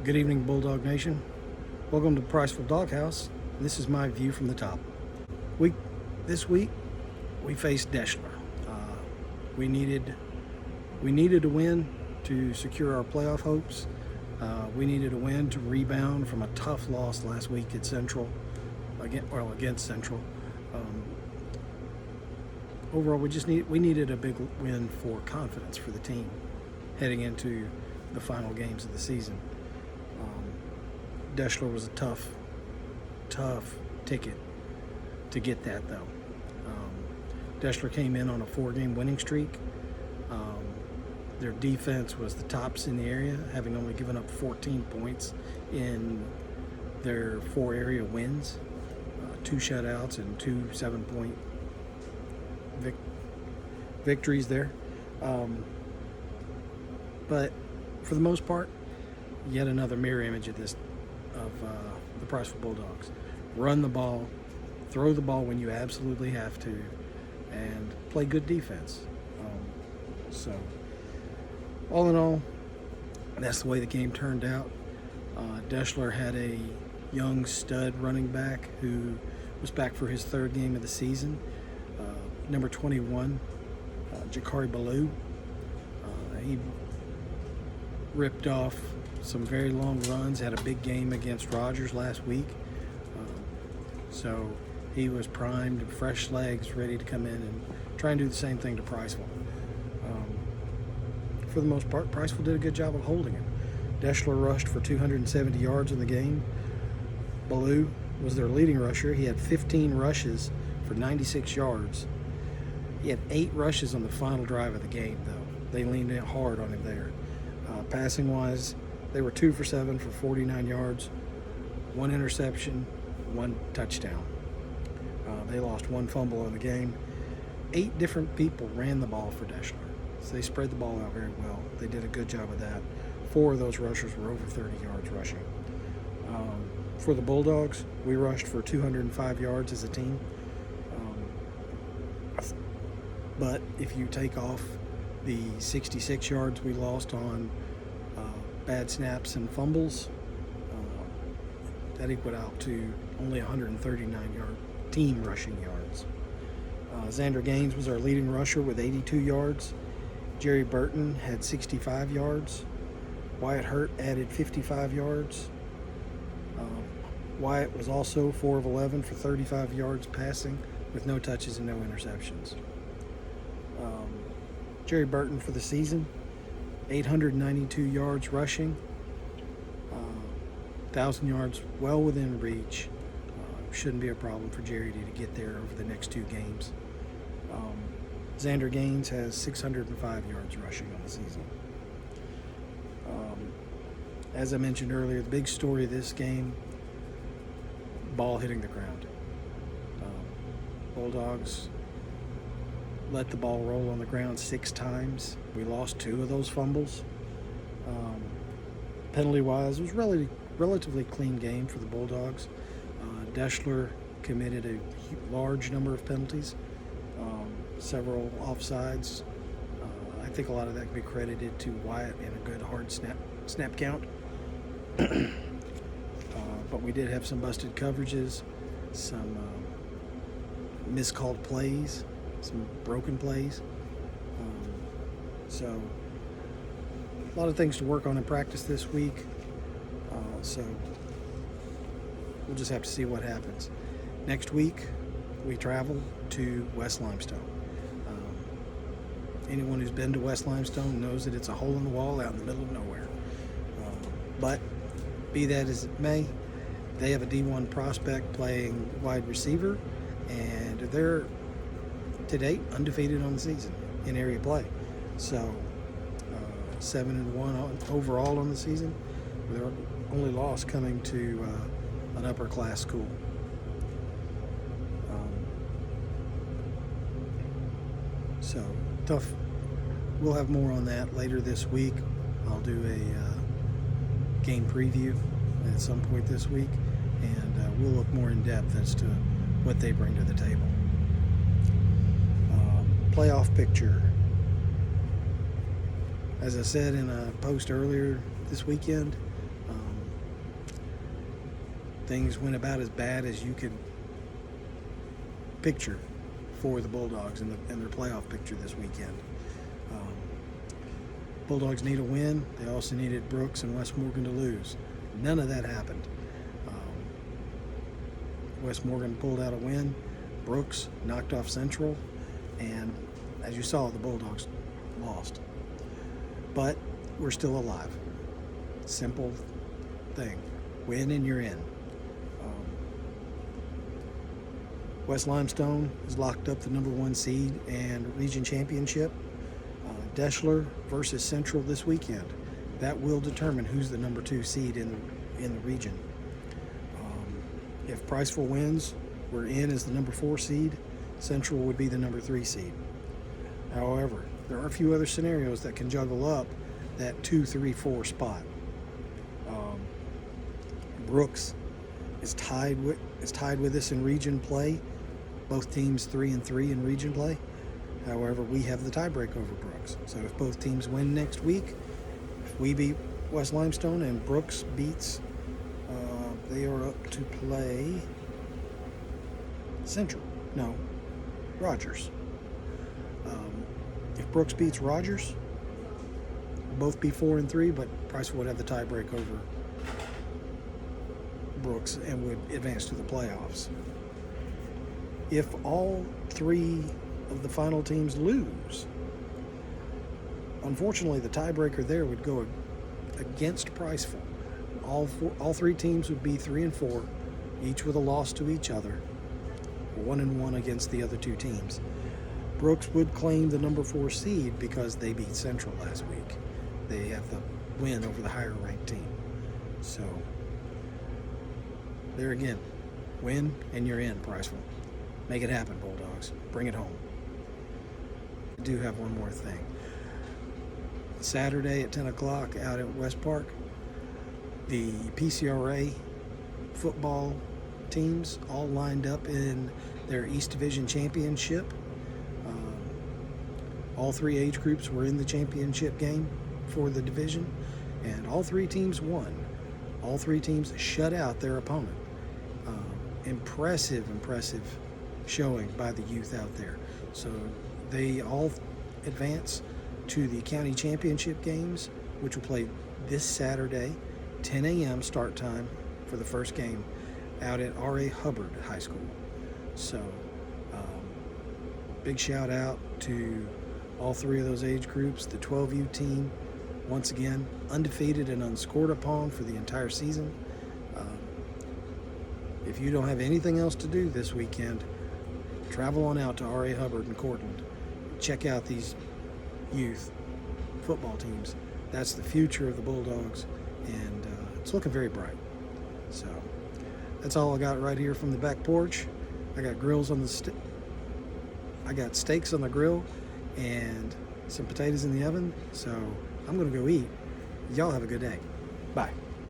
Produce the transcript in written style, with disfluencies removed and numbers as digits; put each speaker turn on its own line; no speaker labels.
Good evening, Bulldog Nation. Welcome to Priceville Doghouse. This is my view from the top. This week, we faced Deshler. We needed a win to secure our playoff hopes. We needed a win to rebound from a tough loss last week at Central, against Central. Overall, we needed a big win for confidence for the team heading into the final games of the season. Deshler was a tough ticket to get that, though. Deshler came in on a 4-game winning streak. Their defense was the tops in the area, having only given up 14 points in their 4 area wins, 2 shutouts and 2 7-point victories there. But for the most part, yet another mirror image of the Priceville Bulldogs. Run the ball, throw the ball when you absolutely have to, and play good defense. So, all in all, that's the way the game turned out. Deshler had a young stud running back who was back for his 3rd game of the season. Number 21, Jakari Ballou. He ripped off some very long runs, had a big game against Rogers last week. So he was primed, fresh legs, ready to come in and try and do the same thing to Priceville. For the most part, Priceville did a good job of holding him. Deshler rushed for 270 yards in the game. Ballou was their leading rusher. He had 15 rushes for 96 yards. He had 8 rushes on the final drive of the game, though. They leaned in hard on him there. Passing-wise, they were 2 for 7 for 49 yards, 1 interception, 1 touchdown. They lost 1 fumble in the game. 8 different people ran the ball for Deshler. So they spread the ball out very well. They did a good job of that. 4 of those rushers were over 30 yards rushing. For the Bulldogs, we rushed for 205 yards as a team. But if you take off the 66 yards we lost on bad snaps and fumbles, that equaled out to only 139 team rushing yards. Xander Gaines was our leading rusher with 82 yards. Jerry Burton had 65 yards. Wyatt Hurt added 55 yards. Wyatt was also 4 of 11 for 35 yards passing with no touches and no interceptions. Jerry Burton for the season, 892 yards rushing, 1,000 yards well within reach. Shouldn't be a problem for Jerry to get there over the next 2 games. Xander Gaines has 605 yards rushing on the season. As I mentioned earlier, the big story of this game, ball hitting the ground. Bulldogs let the ball roll on the ground 6 times. We lost 2 of those fumbles. Penalty-wise, it was relatively clean game for the Bulldogs. Deshler committed a large number of penalties, several offsides. I think a lot of that can be credited to Wyatt and a good hard snap count. But we did have some busted coverages, some miscalled plays, some broken plays. So a lot of things to work on in practice this week. So we'll just have to see what happens. Next week, we travel to West Limestone. Anyone who's been to West Limestone knows that it's a hole in the wall out in the middle of nowhere. But be that as it may, they have a D1 prospect playing wide receiver, and they're, to date, undefeated on the season in area play. So 7-1 overall on the season, with their only loss coming to an upper class school. So tough. We'll have more on that later this week. I'll do a game preview at some point this week, and we'll look more in depth as to what they bring to the table. Playoff picture. As I said in a post earlier this weekend, things went about as bad as you could picture for the Bulldogs in their playoff picture this weekend. Bulldogs need a win. They also needed Brooks and West Morgan to lose. None of that happened. West Morgan pulled out a win. Brooks knocked off Central, and as you saw, the Bulldogs lost. But we're still alive. Simple thing. Win and you're in. West Limestone has locked up the #1 seed and region championship. Deshler versus Central this weekend. That will determine who's the #2 seed in the region. If Priceville wins, we're in as the #4 seed. Central would be the #3 seed. However, there are a few other scenarios that can juggle up that 2, 3, 4 spot. Brooks is tied with us in region play. Both teams 3-3 in region play. However, we have the tiebreak over Brooks. So if both teams win next week, if we beat West Limestone and Brooks beats, they are up to play Central. No, Rogers. If Brooks beats Rogers, we'll both be 4-3, but Priceville would have the tiebreak over Brooks and would advance to the playoffs. If all 3 of the final teams lose, unfortunately the tiebreaker there would go against Priceville. All 3 teams would be 3-4, each with a loss to each other, 1-1 against the other 2 teams. Brooks would claim the #4 seed because they beat Central last week. They have the win over the higher ranked team. So there again, win and you're in, Priceville. Make it happen, Bulldogs. Bring it home. I do have one more thing. Saturday at 10 o'clock out at West Park, the PCRA football teams all lined up in their East Division Championship. All 3 age groups were in the championship game for the division, and all 3 teams won. All 3 teams shut out their opponent. Impressive showing by the youth out there. So they all advance to the county championship games, which will play this Saturday, 10 a.m. start time for the first game out at R.A. Hubbard High School. So big shout out to all 3 of those age groups. The 12U team, once again, undefeated and unscored upon for the entire season. If you don't have anything else to do this weekend, travel on out to R.A. Hubbard and Cortland. Check out these youth football teams. That's the future of the Bulldogs, and it's looking very bright. So that's all I got right here from the back porch. I got grills on I got steaks on the grill and some potatoes in the oven. So I'm going to go eat. Y'all have a good day. Bye.